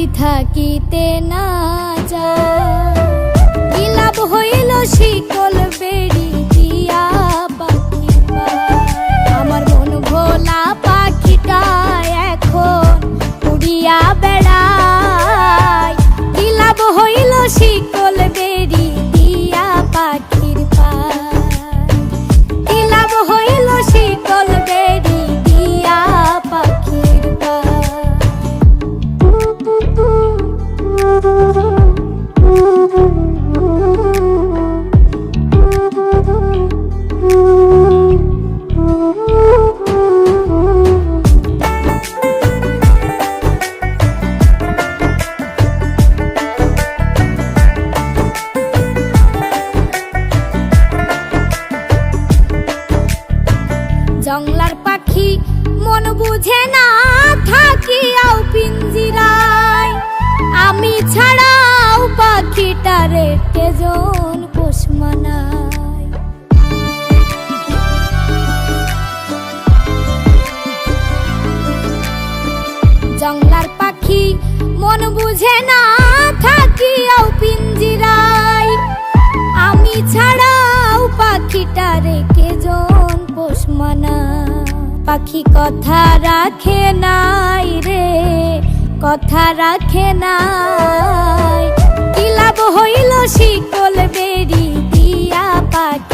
যদি থাকিতে না যায়, কি লাভ হইল শিকল বেড়ি দিয়া পাখি পায়। আমার মন ভোলা পাখিটা এখন উড়িয়া বেড়ায়, কি লাভ হইল শিকল বেড়ি দিয়া পাখির পায়, কি লাভ হইল শিকল বেড়ি দিয়া পাখির পায়। জংলার পাখি মন বুঝে না থাকিয়াও পিঞ্জিরায়, আমি ছাড়াও পাখিটারে কেজন পোষ মানায়। জংলার পাখি মন বুঝে না থাকিয়াও পিঞ্জিরায়, আমি ছাড়াও পাখিটারে কেজন পোষ মানায়। পাখি কথা রাখে নাই রে, কথা রাখে নাই, কি লাভ হইল শিকল বেড়ি দিয়া পাখি